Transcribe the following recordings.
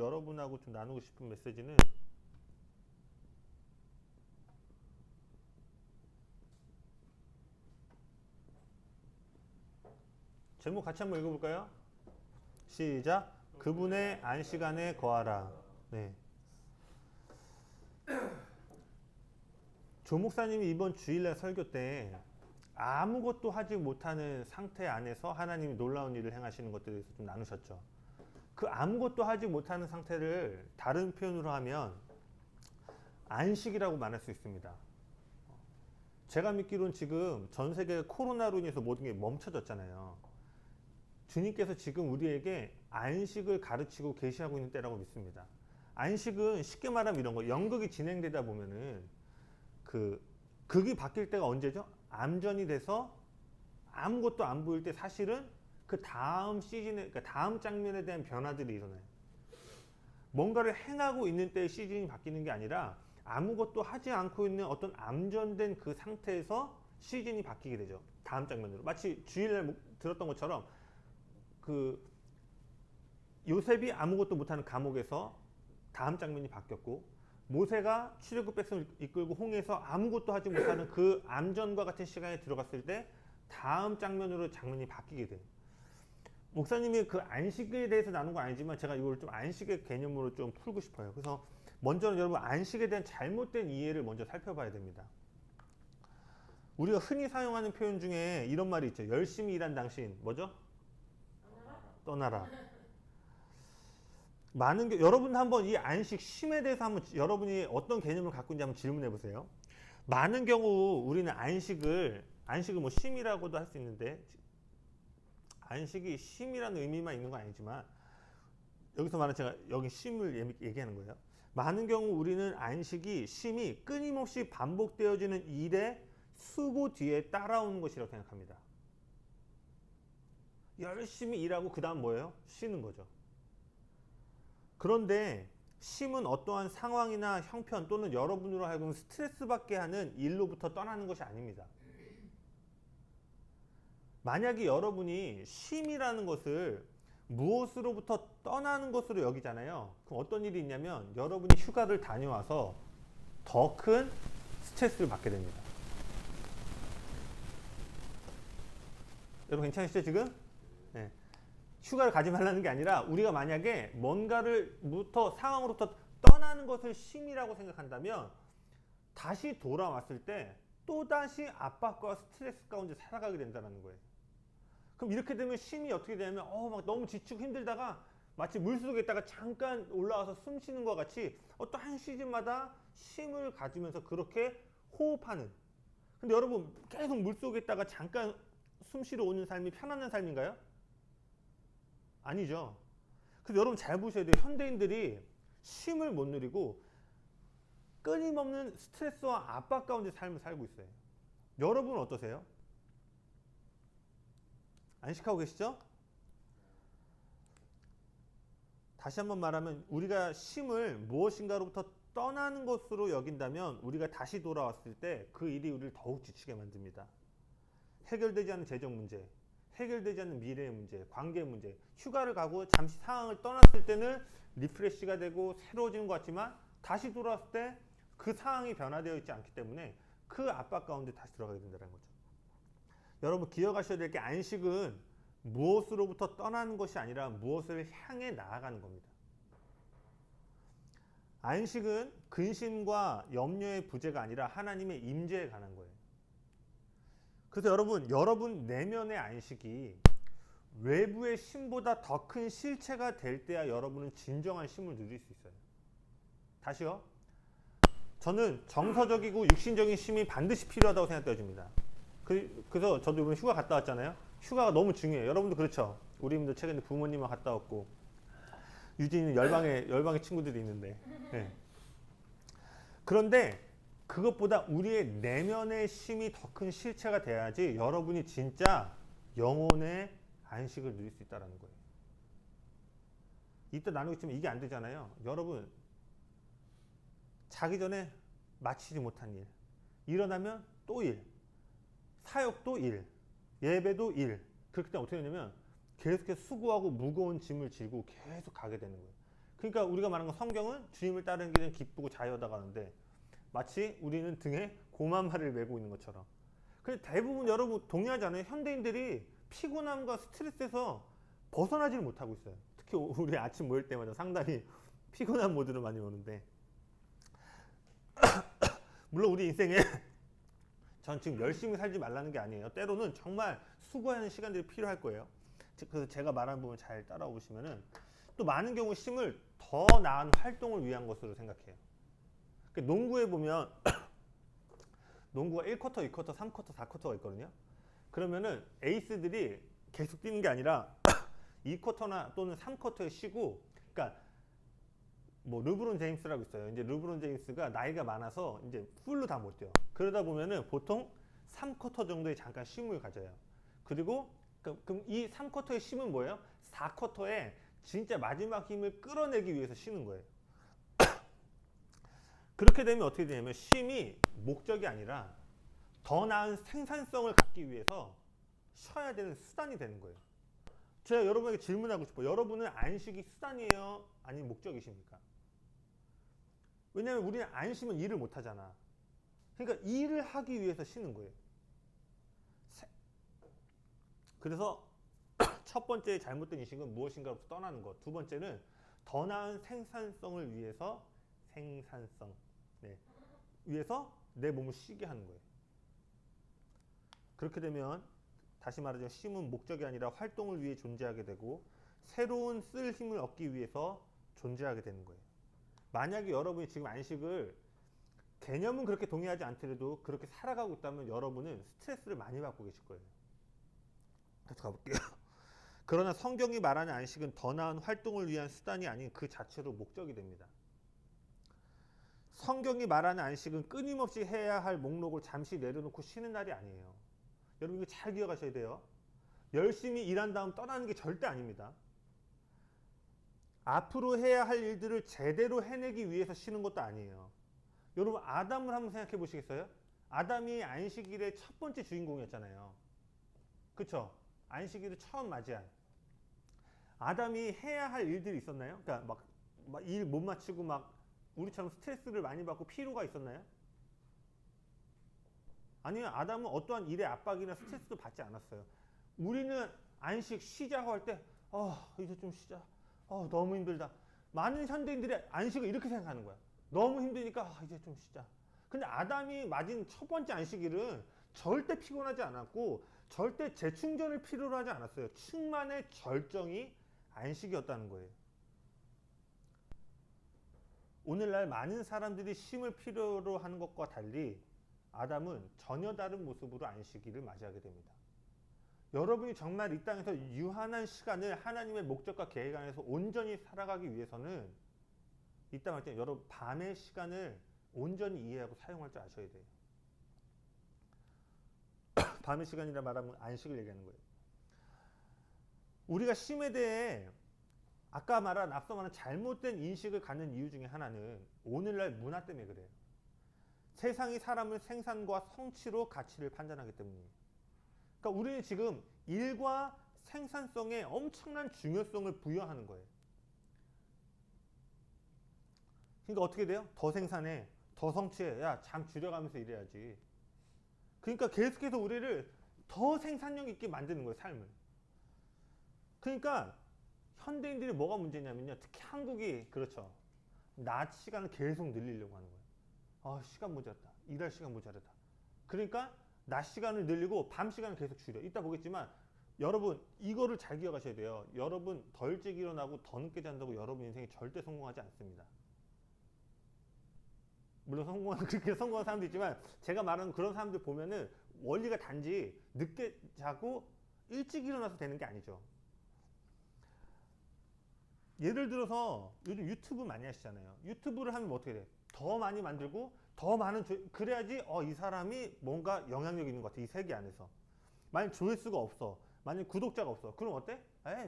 여러분하고 좀 나누고 싶은 메시지는 제목 같이 한번 읽어볼까요? 시작. 그분의 안식안에 거하라. 네. 조 목사님이 이번 주일날 설교 때 아무것도 하지 못하는 상태 안에서 하나님이 놀라운 일을 행하시는 것들에 대해서 좀 나누셨죠. 그 아무것도 하지 못하는 상태를 다른 표현으로 하면 안식이라고 말할 수 있습니다. 제가 믿기로는 지금 전 세계 코로나로 인해서 모든 게 멈춰졌잖아요. 주님께서 지금 우리에게 안식을 가르치고 계시하고 있는 때라고 믿습니다. 안식은 쉽게 말하면 이런 거, 연극이 진행되다 보면은 극이 바뀔 때가 언제죠? 암전이 돼서 아무것도 안 보일 때 사실은 그 다음 시즌에, 그러니까 다음 장면에 대한 변화들이 일어나요. 뭔가를 행하고 있는 때의 시즌이 바뀌는 게 아니라 아무것도 하지 않고 있는 어떤 암전된 그 상태에서 시즌이 바뀌게 되죠. 다음 장면으로. 마치 주일날 들었던 것처럼 요셉이 아무것도 못하는 감옥에서 다음 장면이 바뀌었고, 모세가 출애굽 백성을 이끌고 홍해에서 아무것도 하지 못하는 그 암전과 같은 시간에 들어갔을 때 다음 장면으로 장면이 바뀌게 돼요. 목사님이 그 안식에 대해서 나눈 건 아니지만 제가 이걸 좀 안식의 개념으로 좀 풀고 싶어요. 그래서 먼저는 여러분 안식에 대한 잘못된 이해를 먼저 살펴봐야 됩니다. 우리가 흔히 사용하는 표현 중에 이런 말이 있죠. 열심히 일한 당신 뭐죠? 떠나라. 여러분 한번 이 안식 쉼에 대해서 한번 여러분이 어떤 개념을 갖고 있는지 한번 질문해 보세요. 많은 경우 우리는 안식을 뭐 쉼이라고도 할 수 있는데, 안식이 쉼이라는 의미만 있는 건 아니지만 여기서 말하는 제가 여기 쉼을 얘기하는 거예요. 많은 경우 우리는 안식이 쉼이 끊임없이 반복되어지는 일의 수고 뒤에 따라오는 것이라고 생각합니다. 열심히 일하고 그 다음 뭐예요? 쉬는 거죠. 그런데 쉼은 어떠한 상황이나 형편 또는 여러분으로 하여금 스트레스 받게 하는 일로부터 떠나는 것이 아닙니다. 만약에 여러분이 쉼이라는 것을 무엇으로부터 떠나는 것으로 여기잖아요. 그럼 어떤 일이 있냐면 여러분이 휴가를 다녀와서 더 큰 스트레스를 받게 됩니다. 여러분 괜찮으시죠 지금? 네. 휴가를 가지 말라는 게 아니라 우리가 만약에 상황으로부터 떠나는 것을 쉼이라고 생각한다면 다시 돌아왔을 때 또다시 압박과 스트레스 가운데 살아가게 된다는 거예요. 그럼 이렇게 되면 쉼이 어떻게 되냐면 막 너무 지치고 힘들다가 마치 물속에 있다가 잠깐 올라와서 숨 쉬는 것 같이 어떠한 시즌마다 쉼을 가지면서 그렇게 호흡하는. 근데 여러분 계속 물속에 있다가 잠깐 숨 쉬러 오는 삶이 편안한 삶인가요? 아니죠. 그래서 여러분 잘 보셔야 돼요. 현대인들이 쉼을 못 누리고 끊임없는 스트레스와 압박 가운데 삶을 살고 있어요. 여러분은 어떠세요? 안식하고 계시죠? 다시 한번 말하면 우리가 쉼을 무엇인가로부터 떠나는 것으로 여긴다면 우리가 다시 돌아왔을 때 그 일이 우리를 더욱 지치게 만듭니다. 해결되지 않는 재정 문제, 해결되지 않는 미래의 문제, 관계 문제, 휴가를 가고 잠시 상황을 떠났을 때는 리프레시가 되고 새로워지는 것 같지만 다시 돌아왔을 때 그 상황이 변화되어 있지 않기 때문에 그 압박 가운데 다시 들어가게 된다는 거죠. 여러분 기억하셔야 될 게 안식은 무엇으로부터 떠나는 것이 아니라 무엇을 향해 나아가는 겁니다. 안식은 근심과 염려의 부재가 아니라 하나님의 임재에 관한 거예요. 그래서 여러분 내면의 안식이 외부의 쉼보다 더 큰 실체가 될 때야 여러분은 진정한 쉼을 누릴 수 있어요. 다시요. 저는 정서적이고 육신적인 쉼이 반드시 필요하다고 생각되어집니다. 그래서 저도 이번에 휴가 갔다 왔잖아요. 휴가가 너무 중요해요. 여러분도 그렇죠. 우리도 최근에 부모님하고 갔다 왔고, 유진이는 열방의 친구들이 있는데. 네. 그런데 그것보다 우리의 내면의 쉼이 더 큰 실체가 돼야지 여러분이 진짜 영혼의 안식을 누릴 수 있다는 거예요. 이따 나누겠지만 이게 안 되잖아요. 여러분 자기 전에 마치지 못한 일, 일어나면 또 일, 사역도 일, 예배도 일. 그렇기 때문에 어떻게 되냐면 계속해서 수고하고 무거운 짐을 지고 계속 가게 되는 거예요. 그러니까 우리가 말하는 건 성경은 주님을 따르는 길은 기쁘고 자유하다고 하는데 마치 우리는 등에 고만말을 메고 있는 것처럼. 근데 대부분 여러분 동의하지 않아요? 현대인들이 피곤함과 스트레스에서 벗어나지를 못하고 있어요. 특히 우리 아침 모일 때마다 상당히 피곤한 모드로 많이 오는데 물론 우리 인생에 전 지금 열심히 살지 말라는 게 아니에요. 때로는 정말 수고하는 시간들이 필요할 거예요. 그래서 제가 말한 부분 잘 따라오시면은 또 많은 경우 쉼을 더 나은 활동을 위한 것으로 생각해요. 농구에 보면 농구가 1쿼터, 2쿼터, 3쿼터, 4쿼터가 있거든요. 그러면은 에이스들이 계속 뛰는 게 아니라 2쿼터나 또는 3쿼터에 쉬고, 그러니까 뭐 르브론 제임스라고 있어요. 이제 르브론 제임스가 나이가 많아서 이제 풀로 다 못 뛰어. 그러다 보면은 보통 3쿼터 정도의 잠깐 쉼을 가져요. 그리고 그럼 이 3쿼터의 쉼은 뭐예요? 4쿼터에 진짜 마지막 힘을 끌어내기 위해서 쉬는 거예요. 그렇게 되면 어떻게 되냐면 쉼이 목적이 아니라 더 나은 생산성을 갖기 위해서 쉬어야 되는 수단이 되는 거예요. 제가 여러분에게 질문하고 싶어요. 여러분은 안식이 수단이에요? 아니면 목적이십니까? 왜냐하면 우리는 안 쉬면 일을 못 하잖아. 그러니까 일을 하기 위해서 쉬는 거예요. 그래서 첫 번째 잘못된 인식은 무엇인가로부터 떠나는 것. 두 번째는 더 나은 생산성을 위해서 위해서 내 몸을 쉬게 하는 거예요. 그렇게 되면 다시 말하자면 쉼은 목적이 아니라 활동을 위해 존재하게 되고 새로운 쓸 힘을 얻기 위해서 존재하게 되는 거예요. 만약에 여러분이 지금 안식을 개념은 그렇게 동의하지 않더라도 그렇게 살아가고 있다면 여러분은 스트레스를 많이 받고 계실 거예요. 계속 가볼게요. 그러나 성경이 말하는 안식은 더 나은 활동을 위한 수단이 아닌 그 자체로 목적이 됩니다. 성경이 말하는 안식은 끊임없이 해야 할 목록을 잠시 내려놓고 쉬는 날이 아니에요. 여러분 이거 잘 기억하셔야 돼요. 열심히 일한 다음 떠나는 게 절대 아닙니다. 앞으로 해야 할 일들을 제대로 해내기 위해서 쉬는 것도 아니에요. 여러분 아담을 한번 생각해 보시겠어요? 아담이 안식일의 첫 번째 주인공이었잖아요. 그쵸? 안식일을 처음 맞이한. 아담이 해야 할 일들이 있었나요? 그러니까 막 일 못 마치고 막 우리처럼 스트레스를 많이 받고 피로가 있었나요? 아니요. 아담은 어떠한 일의 압박이나 스트레스도 받지 않았어요. 우리는 안식 쉬자고 할 때 이제 좀 쉬자. 너무 힘들다. 많은 현대인들이 안식을 이렇게 생각하는 거야. 너무 힘드니까 이제 좀 쉬자. 근데 아담이 맞은 첫 번째 안식일은 절대 피곤하지 않았고 절대 재충전을 필요로 하지 않았어요. 충만의 절정이 안식이었다는 거예요. 오늘날 많은 사람들이 쉼을 필요로 하는 것과 달리 아담은 전혀 다른 모습으로 안식일을 맞이하게 됩니다. 여러분이 정말 이 땅에서 유한한 시간을 하나님의 목적과 계획 안에서 온전히 살아가기 위해서는 이 땅 할 때 여러분 밤의 시간을 온전히 이해하고 사용할 줄 아셔야 돼요. 밤의 시간이라 말하면 안식을 얘기하는 거예요. 우리가 쉼에 대해 아까 말한 앞서 말한 잘못된 인식을 갖는 이유 중에 하나는 오늘날 문화 때문에 그래요. 세상이 사람을 생산과 성취로 가치를 판단하기 때문이에요. 그러니까 우리는 지금 일과 생산성에 엄청난 중요성을 부여하는 거예요. 그러니까 어떻게 돼요? 더 생산해, 더 성취해, 야, 잠 줄여가면서 일해야지. 그러니까 계속해서 우리를 더 생산력 있게 만드는 거예요, 삶을. 그러니까 현대인들이 뭐가 문제냐면요, 특히 한국이 그렇죠. 낮 시간을 계속 늘리려고 하는 거예요. 시간 모자랐다. 일할 시간 모자랐다. 그러니까 낮 시간을 늘리고 밤 시간을 계속 줄여. 이따 보겠지만 여러분 이거를 잘 기억하셔야 돼요. 여러분 더 일찍 일어나고 더 늦게 잔다고 여러분 인생이 절대 성공하지 않습니다. 물론 그렇게 성공한 사람도 있지만 제가 말하는 그런 사람들 보면은 원리가 단지 늦게 자고 일찍 일어나서 되는 게 아니죠. 예를 들어서 요즘 유튜브 많이 하시잖아요. 유튜브를 하면 뭐 어떻게 돼? 더 많이 만들고 더 많은 그래야지 이 사람이 뭔가 영향력 있는 것 같아. 이 세계 안에서. 만약 조회수가 없어. 만약 구독자가 없어. 그럼 어때?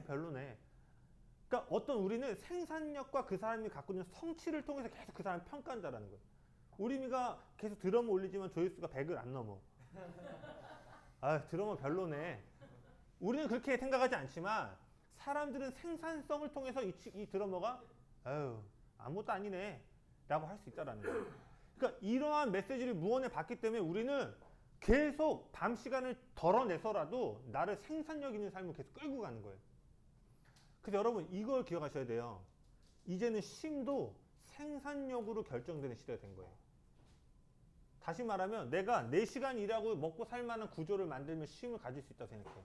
별로네. 그러니까 어떤 우리는 생산력과 그 사람이 갖고 있는 성취를 통해서 계속 그 사람을 평가한다는 거예요. 우리가 계속 드럼 올리지만 조회수가 100을 안 넘어. 드럼은 별로네. 우리는 그렇게 생각하지 않지만 사람들은 생산성을 통해서 이 드러머가 아유, 아무것도 아니네 라고 할 수 있다라는 거예요. 그러니까 이러한 메시지를 무언에 받기 때문에 우리는 계속 밤 시간을 덜어내서라도 나를 생산력 있는 삶을 계속 끌고 가는 거예요. 그래서 여러분 이걸 기억하셔야 돼요. 이제는 쉼도 생산력으로 결정되는 시대가 된 거예요. 다시 말하면 내가 4시간 일하고 먹고 살 만한 구조를 만들면 쉼을 가질 수 있다고 생각해요.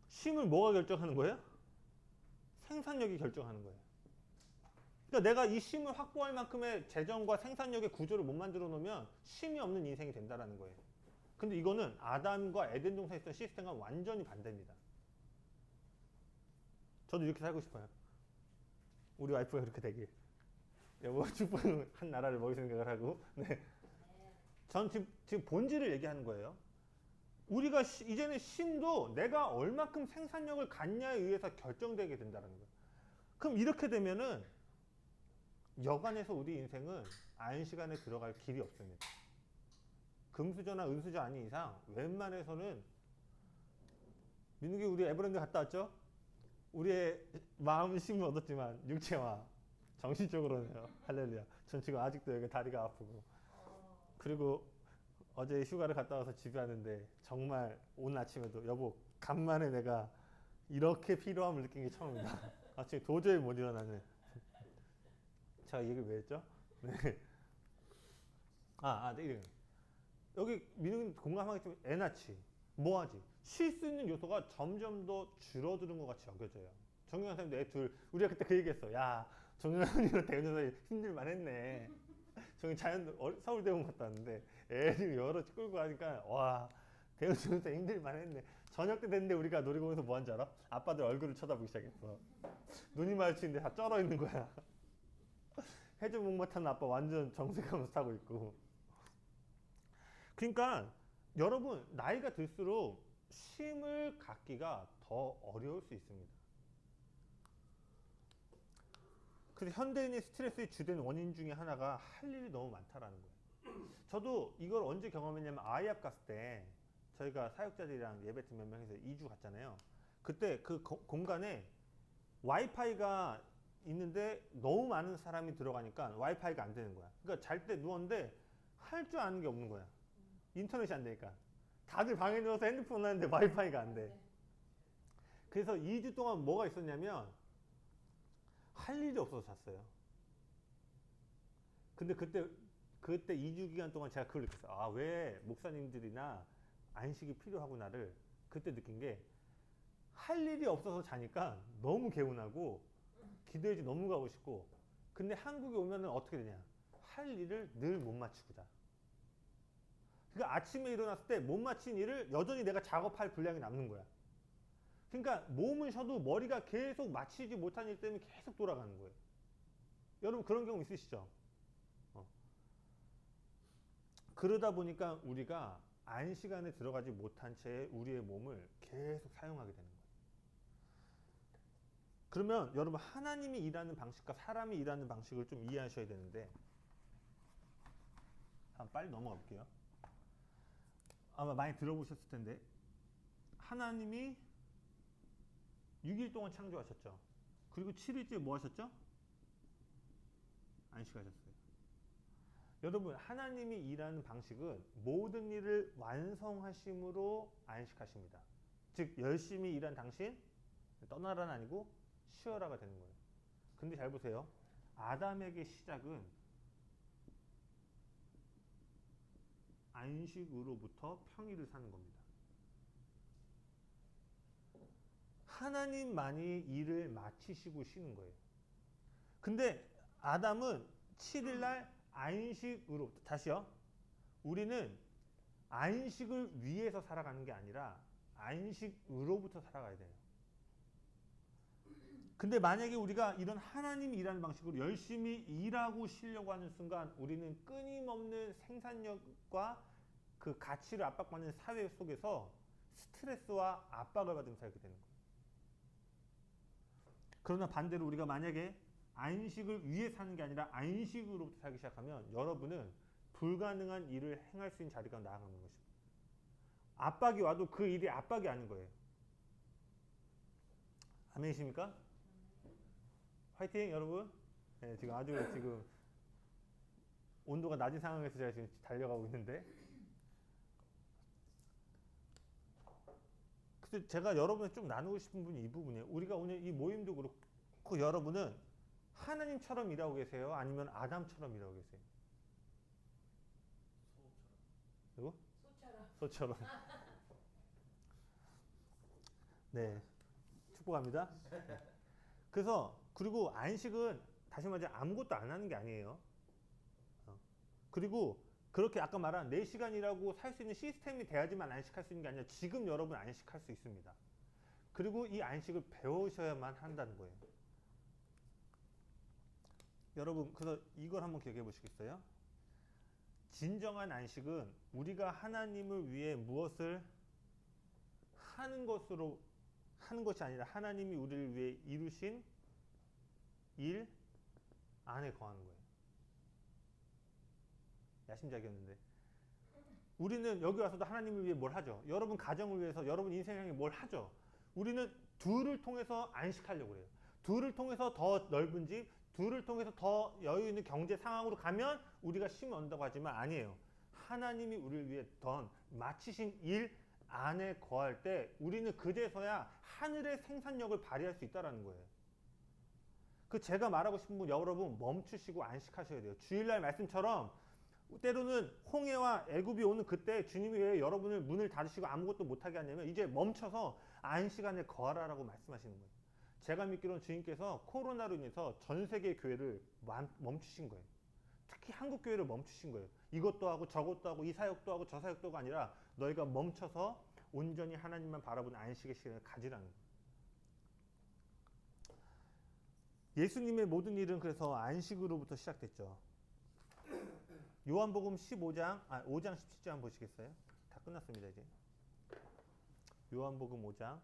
쉼을 뭐가 결정하는 거예요? 생산력이 결정하는 거예요. 그러니까 내가 이 쉼을 확보할 만큼의 재정과 생산력의 구조를 못 만들어 놓으면 쉼이 없는 인생이 된다는 거예요. 근데 이거는 아담과 에덴 동산에 있던 시스템과 완전히 반대입니다. 저도 이렇게 살고 싶어요. 우리 와이프가 그렇게 되길. 여보 축복한 나라를 먹이 생각을 하고. 네. 전 지금 본질을 얘기하는 거예요. 우리가 이제는 쉼도 내가 얼마큼 생산력을 갖냐에 의해서 결정되게 된다는 거예요. 그럼 이렇게 되면은 여간에서 우리 인생은 안식안에 들어갈 길이 없습니다. 금수저나 은수저 아닌 이상 웬만해서는 민욱이 우리 에버랜드 갔다 왔죠? 우리의 마음은 쉼을 얻었지만 육체와 정신적으로는요. 할렐루야. 전 지금 아직도 여기 다리가 아프고 그리고 어제 휴가를 갔다 와서 집에 왔는데 정말 오늘 아침에도 여보 간만에 내가 이렇게 필요함을 느낀 게 처음이다. 아침에 도저히 못 일어나는. 제가 이 얘기를 왜 했죠? 네. 네. 여기 민욱이 공감하겠지만 애 낳지 뭐하지? 쉴 수 있는 요소가 점점 더 줄어드는 것 같이 여겨져요. 정경환 선생님도 애 둘 우리가 그때 그 얘기했어. 야 정경환이랑 대현여사 힘들만 했네. 저기 서울대공원 갔다 왔는데 애를 여러 끌고 가니까 와 대현여사 힘들만 했네. 저녁 때 됐는데 우리가 놀이공원에서 뭐 한지 알아? 아빠들 얼굴을 쳐다보기 시작했어. 눈이 마주치는데 다 쩔어 있는 거야. 해적 목마 타는 아빠 완전 정색하면서 타고 있고. 그러니까 여러분 나이가 들수록 쉼을 갖기가 더 어려울 수 있습니다. 그래서 현대인의 스트레스의 주된 원인 중에 하나가 할 일이 너무 많다라는 거예요. 저도 이걸 언제 경험했냐면 아이합 갔을 때 저희가 사역자들이랑 예배팀 몇 명이서 2주 갔잖아요. 그때 그 공간에 와이파이가 있는데 너무 많은 사람이 들어가니까 와이파이가 안 되는 거야. 그러니까 잘 때 누웠는데 할 줄 아는 게 없는 거야. 인터넷이 안 되니까. 다들 방에 누워서 핸드폰 하는데 와이파이가 안 돼. 그래서 2주 동안 뭐가 있었냐면 할 일이 없어서 잤어요. 근데 그때 2주 기간 동안 제가 그걸 느꼈어요. 아, 왜 목사님들이나 안식이 필요하구나를 그때 느낀 게 할 일이 없어서 자니까 너무 개운하고 기도회지 너무 가고 싶고 근데 한국에 오면은 어떻게 되냐 할 일을 늘 못 마치고 자. 그러니까 아침에 일어났을 때 못 마친 일을 여전히 내가 작업할 분량이 남는 거야. 그러니까 몸은 쉬어도 머리가 계속 마치지 못한 일 때문에 계속 돌아가는 거예요. 여러분 그런 경우 있으시죠? 그러다 보니까 우리가 안식안에 들어가지 못한 채 우리의 몸을 계속 사용하게 되는 거예요. 그러면 여러분 하나님이 일하는 방식과 사람이 일하는 방식을 좀 이해하셔야 되는데 한번 빨리 넘어가 볼게요. 아마 많이 들어보셨을 텐데 하나님이 6일 동안 창조하셨죠. 그리고 7일째 뭐 하셨죠? 안식하셨어요. 여러분 하나님이 일하는 방식은 모든 일을 완성하심으로 안식하십니다. 즉 열심히 일한 당신 떠나라는 아니고 쉬어라가 되는 거예요. 근데 잘 보세요. 아담에게 시작은 안식으로부터 평일을 사는 겁니다. 하나님만이 일을 마치시고 쉬는 거예요. 근데 아담은 7일날 안식으로 다시요. 우리는 안식을 위해서 살아가는 게 아니라 안식으로부터 살아가야 돼요. 근데 만약에 우리가 이런 하나님이 일하는 방식으로 열심히 일하고 쉬려고 하는 순간 우리는 끊임없는 생산력과 그 가치를 압박받는 사회 속에서 스트레스와 압박을 받으면서 살게 되는 거예요. 그러나 반대로 우리가 만약에 안식을 위해 사는 게 아니라 안식으로부터 살기 시작하면 여러분은 불가능한 일을 행할 수 있는 자리가 나아가는 것입니다. 압박이 와도 그 일이 압박이 아닌 거예요. 아멘이십니까? 화이팅 여러분. 네, 지금 아주 지금 온도가 낮은 상황에서 제가 지금 달려가고 있는데, 그래서 제가 여러분에 좀 나누고 싶은 분이 이 부분이에요. 우리가 오늘 이 모임도 그렇고 여러분은 하나님처럼 일하고 계세요? 아니면 아담처럼 일하고 계세요? 그리고 소처럼. 네, 축복합니다. 그래서 그리고 안식은 다시 말해 아무것도 안 하는 게 아니에요. 그리고 그렇게 아까 말한 4시간이라고 살 수 있는 시스템이 돼야지만 안식할 수 있는 게 아니라 지금 여러분 안식할 수 있습니다. 그리고 이 안식을 배우셔야만 한다는 거예요. 여러분 그래서 이걸 한번 기억해 보시겠어요? 진정한 안식은 우리가 하나님을 위해 무엇을 하는 것으로 하는 것이 아니라 하나님이 우리를 위해 이루신 일 안에 거하는 거예요. 야심작이었는데 우리는 여기 와서도 하나님을 위해 뭘 하죠? 여러분 가정을 위해서 여러분 인생을 위해 뭘 하죠? 우리는 둘을 통해서 안식하려고 그래요. 둘을 통해서 더 넓은 집, 둘을 통해서 더 여유 있는 경제 상황으로 가면 우리가 쉼을 얻는다고 하지만 아니에요. 하나님이 우리를 위해 던 마치신 일 안에 거할 때 우리는 그제서야 하늘의 생산력을 발휘할 수 있다는 거예요. 그 제가 말하고 싶은 분 여러분 멈추시고 안식하셔야 돼요. 주일날 말씀처럼 때로는 홍해와 애굽이 오는 그때 주님이 왜 여러분을 문을 닫으시고 아무것도 못하게 하냐면 이제 멈춰서 안식 안에 거하라라고 말씀하시는 거예요. 제가 믿기로는 주님께서 코로나로 인해서 전 세계 교회를 멈추신 거예요. 특히 한국 교회를 멈추신 거예요. 이것도 하고 저것도 하고 이 사역도 하고 저 사역도가 아니라 너희가 멈춰서 온전히 하나님만 바라보는 안식의 시간을 가지라는 거예요. 예수님의 모든 일은 그래서 안식으로부터 시작됐죠. 요한복음 5장 17절 보시겠어요? 다 끝났습니다 이제. 요한복음 5장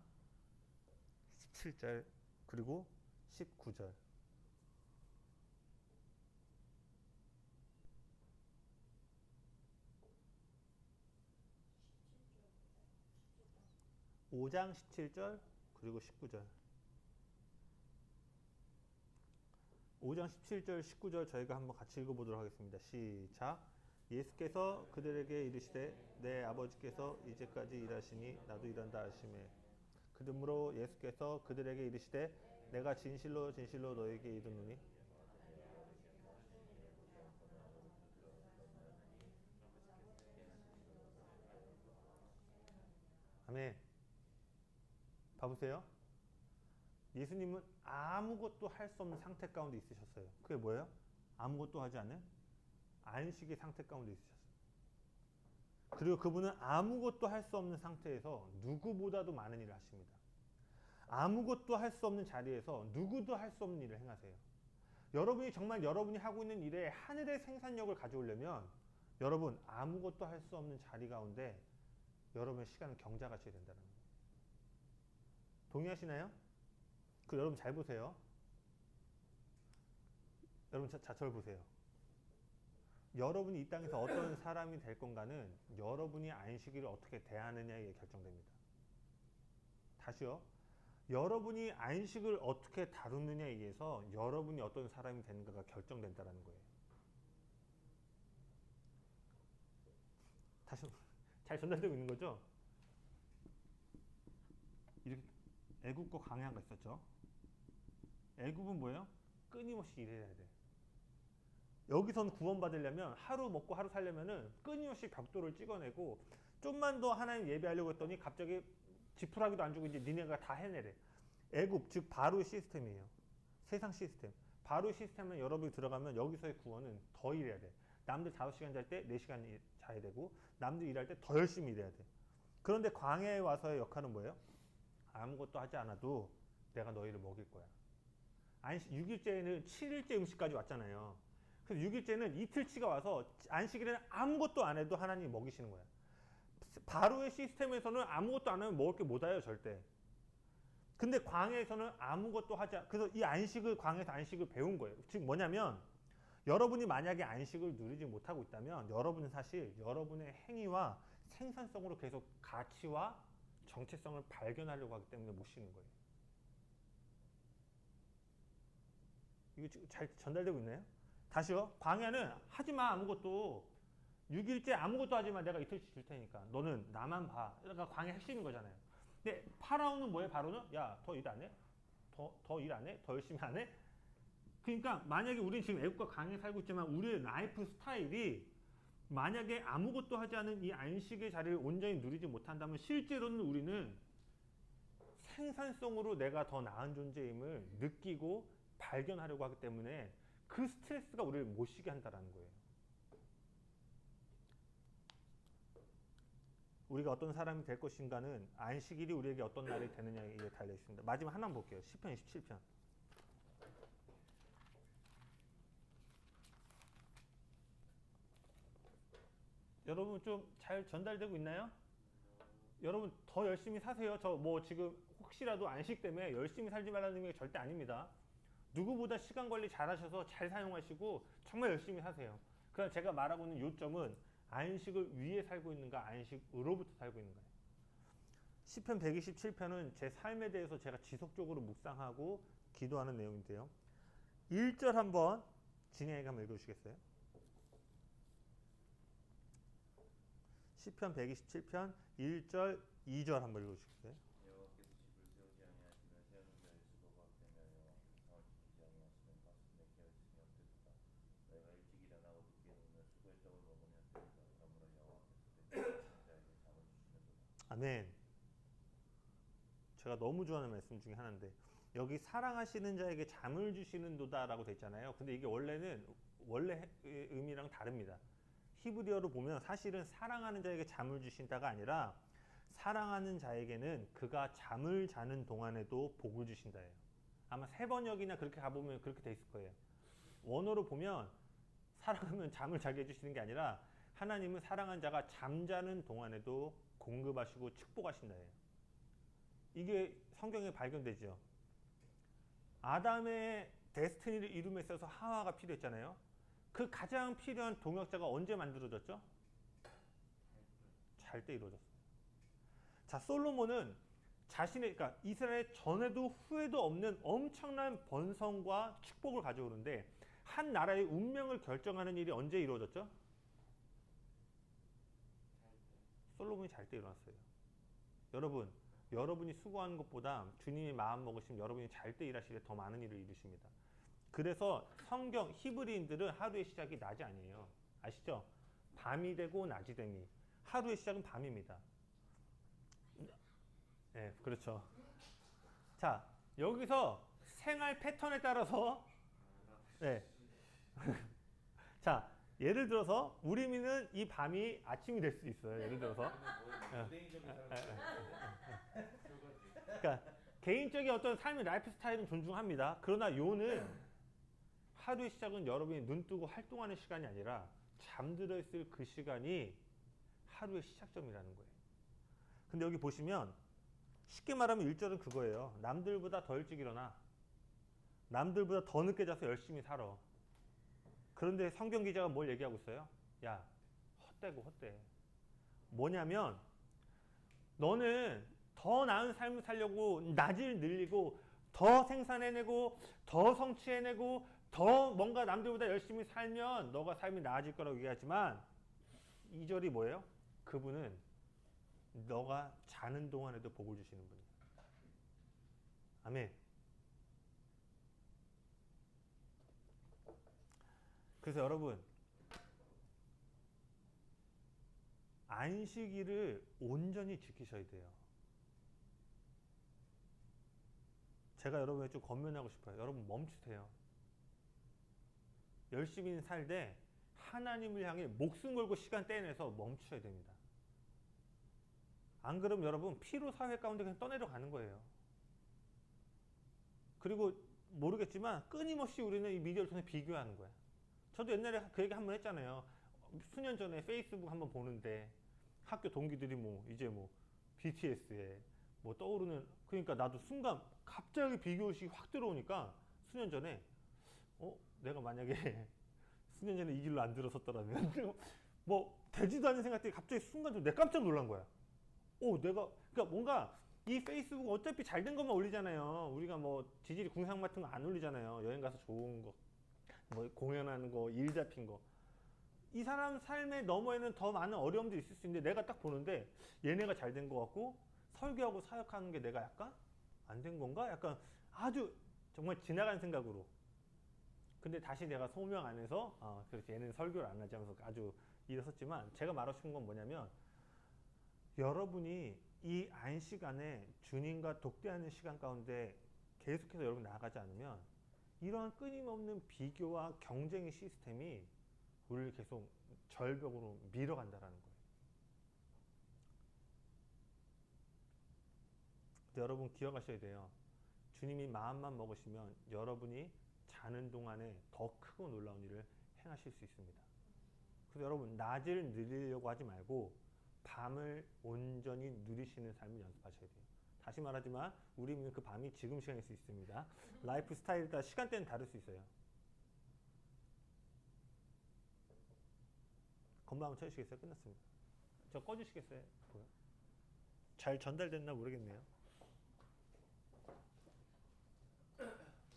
17절 그리고 19절. (5장 17절) 그리고 19절. 5장 17절 19절 저희가 한번 같이 읽어보도록 하겠습니다. 시작. 예수께서 그들에게 이르시되 내 아버지께서 이제까지 일하시니 나도 일한다 하시매 그러므로 예수께서 그들에게 이르시되 내가 진실로 진실로 너에게 이르노니 아멘. 봐보세요. 예수님은 아무것도 할 수 없는 상태 가운데 있으셨어요. 그게 뭐예요? 아무것도 하지 않는 안식의 상태 가운데 있으셨어요. 그리고 그분은 아무것도 할 수 없는 상태에서 누구보다도 많은 일을 하십니다. 아무것도 할 수 없는 자리에서 누구도 할 수 없는 일을 행하세요. 여러분이 정말 여러분이 하고 있는 일에 하늘의 생산력을 가져오려면 여러분 아무것도 할 수 없는 자리 가운데 여러분의 시간을 경작하셔야 된다는 거예요. 동의하시나요? 그 여러분 잘 보세요. 여러분 저를 보세요. 여러분이 이 땅에서 어떤 사람이 될 건가는 여러분이 안식일을 어떻게 대하느냐에 결정됩니다. 다시요. 여러분이 안식을 어떻게 다루느냐에 의해서 여러분이 어떤 사람이 되는가가 결정된다는 거예요. 다시 잘 전달되고 있는 거죠? 이렇게 애굽과 광야가 있었죠. 애굽은 뭐예요? 끊임없이 일해야 돼. 여기선 구원받으려면 하루 먹고 하루 살려면은 끊임없이 벽돌을 찍어내고 좀만 더 하나님 예배하려고 했더니 갑자기 지푸라기도 안 주고 이제 니네가 다 해내래. 애굽 즉 바로 시스템이에요. 세상 시스템. 바로 시스템은 여러분이 들어가면 여기서의 구원은 더 일해야 돼. 남들 5시간 잘 때 4시간 자야 되고 남들 일할 때 더 열심히 일해야 돼. 그런데 광야에 와서의 역할은 뭐예요? 아무것도 하지 않아도 내가 너희를 먹일 거야. 6일째에는 7일째 음식까지 왔잖아요. 그래서 6일째는 이틀치가 와서 안식일에는 아무것도 안 해도 하나님이 먹이시는 거야. 바로의 시스템에서는 아무것도 안 하면 먹을 게 못 와요 절대. 근데 광야에서는 아무것도 하지 않. 그래서 이 안식을 광야에서 안식을 배운 거예요. 즉 뭐냐면 여러분이 만약에 안식을 누리지 못하고 있다면 여러분은 사실 여러분의 행위와 생산성으로 계속 가치와 정체성을 발견하려고 하기 때문에 못 쉬는 거예요. 이거 지금 잘 전달되고 있나요? 다시요. 광야는 하지 마 아무것도. 6일째 아무것도 하지 마. 내가 이틀씩 줄 테니까. 너는 나만 봐. 그러니까 광야 핵심인 거잖아요. 근데 파라오는 뭐예요? 바로는 야, 더 일 안 해? 더 일 안 해? 더 열심히 안 해? 그러니까 만약에 우리는 지금 애국과 광야에 살고 있지만 우리의 라이프 스타일이 만약에 아무것도 하지 않은 이 안식의 자리를 온전히 누리지 못한다면 실제로는 우리는 생산성으로 내가 더 나은 존재임을 느끼고 발견하려고 하기 때문에 그 스트레스가 우리를 못 쉬게 한다는 거예요. 우리가 어떤 사람이 될 것인가는 안식일이 우리에게 어떤 날이 되느냐에 달려 있습니다. 마지막 하나만 볼게요. 시편 27편. 여러분 좀 잘 전달되고 있나요? 여러분 더 열심히 사세요. 저 뭐 지금 혹시라도 안식 때문에 열심히 살지 말라는 의미가 절대 아닙니다. 누구보다 시간 관리 잘 하셔서 잘 사용하시고 정말 열심히 사세요. 그럼 제가 말하고 있는 요점은 안식을 위해 살고 있는가 안식으로부터 살고 있는가요? 시편 127편은 제 삶에 대해서 제가 지속적으로 묵상하고 기도하는 내용인데요. 1절 한번 진행해가 한번 읽어주시겠어요? 시편 127편 1절 2절 한번 읽어주시겠어요? 여호와께서 집을 세우지 아니하시면 세우는 자의 수고가 없으며 여호와께서 성을 지키지 아니하시면 가슴에 깨어있으니 어떠리까. 너희가 일찍 일어나고 늦게 누우며 수고의 떡을 먹으면 어떠리까. 그러므로 여호와께서 내 자에게 잠을 주시는도다. 아멘. 제가 너무 좋아하는 말씀 중에 하나인데 여기 사랑하시는 자에게 잠을 주시는도다라고 돼 있잖아요. 근데 이게 원래 의미랑 다릅니다. 히브리어로 보면 사실은 사랑하는 자에게 잠을 주신다가 아니라 사랑하는 자에게는 그가 잠을 자는 동안에도 복을 주신다예요. 아마 세 번역이나 그렇게 가보면 그렇게 돼 있을 거예요. 원어로 보면 사랑하면 잠을 자게 해주시는 게 아니라 하나님은 사랑한 자가 잠자는 동안에도 공급하시고 축복하신다예요. 이게 성경에 발견되죠. 아담의 데스티니를 이룸에 있어서 하와가 필요했잖아요. 그 가장 필요한 동역자가 언제 만들어졌죠? 잘 때 이루어졌어요. 자, 솔로몬은 그러니까 이스라엘 전에도 후에도 없는 엄청난 번성과 축복을 가져오는데 한 나라의 운명을 결정하는 일이 언제 이루어졌죠? 솔로몬이 잘 때 일어났어요. 여러분이 수고하는 것보다 주님이 마음 먹으시면 여러분이 잘 때 일하실 때 더 많은 일을 이루십니다. 그래서 성경 히브리인들은 하루의 시작이 낮이 아니에요. 아시죠? 밤이 되고 낮이 됨이. 하루의 시작은 밤입니다. 네, 그렇죠. 자, 여기서 생활 패턴에 따라서 네. 자, 예를 들어서 우리는 이 밤이 아침이 될 수 있어요. 예를 들어서. 그러니까 개인적인 어떤 삶의 라이프 스타일은 존중합니다. 그러나 요는 하루의 시작은 여러분이 눈 뜨고 활동하는 시간이 아니라 잠들어 있을 그 시간이 하루의 시작점이라는 거예요. 근데 여기 보시면 쉽게 말하면 1절은 그거예요. 남들보다 더 일찍 일어나. 남들보다 더 늦게 자서 열심히 살아. 그런데 성경 기자가 뭘 얘기하고 있어요? 야, 헛되고 헛돼. 뭐냐면 너는 더 나은 삶을 살려고 낮을 늘리고 더 생산해내고 더 성취해내고 더 뭔가 남들보다 열심히 살면 너가 삶이 나아질 거라고 얘기하지만 2절이 뭐예요? 그분은 너가 자는 동안에도 복을 주시는 분이에요. 아멘. 그래서 여러분 안식일을 온전히 지키셔야 돼요. 제가 여러분에게 좀 권면하고 싶어요. 여러분 멈추세요. 열심히 살되 하나님을 향해 목숨 걸고 시간 떼내서 멈춰야 됩니다. 안 그러면 여러분 피로 사회 가운데 그냥 떠내려 가는 거예요. 그리고 모르겠지만 끊임없이 우리는 이 미디어를 통해 비교하는 거야. 저도 옛날에 그 얘기 한번 했잖아요. 수년 전에 페이스북 한번 보는데 학교 동기들이 이제 BTS에 떠오르는, 그러니까 나도 순간 갑자기 비교의식이 확 들어오니까 수년 전에 내가 만약에 수년 전에 이 길로 안 들어섰더라면 되지도 않은 생각 때문에 갑자기 순간 좀 내가 깜짝 놀란 거야. 그러니까 뭔가 이 페이스북 어차피 잘 된 것만 올리잖아요. 우리가 뭐 지질이 궁상 같은 거 안 올리잖아요. 여행 가서 좋은 거, 뭐 공연하는 거, 일 잡힌 거. 이 사람 삶의 너머에는 더 많은 어려움도 있을 수 있는데 내가 딱 보는데 얘네가 잘 된 것 같고 설교하고 사역하는 게 내가 약간 안 된 건가? 약간 아주 정말 지나간 생각으로. 근데 다시 내가 소명 안에서 그렇지 얘는 설교를 안 하지 하면서 아주 일었었지만 제가 말하고 싶은 건 뭐냐면 여러분이 이 안식안에 주님과 독대하는 시간 가운데 계속해서 여러분 나아가지 않으면 이러한 끊임없는 비교와 경쟁의 시스템이 우리를 계속 절벽으로 밀어간다라는 거예요. 근데 여러분 기억하셔야 돼요. 주님이 마음만 먹으시면 여러분이 자는 동안에 더 크고 놀라운 일을 행하실 수 있습니다. 그래서 여러분 낮을 누리려고 하지 말고 밤을 온전히 누리시는 삶을 연습하셔야 돼요. 다시 말하지만 우리는 그 밤이 지금 시간일 수 있습니다. 라이프 스타일에 따라 시간대는 다를 수 있어요. 건반 한번 쳐주시겠어요? 끝났습니다. 저 꺼주시겠어요? 잘 전달됐나 모르겠네요.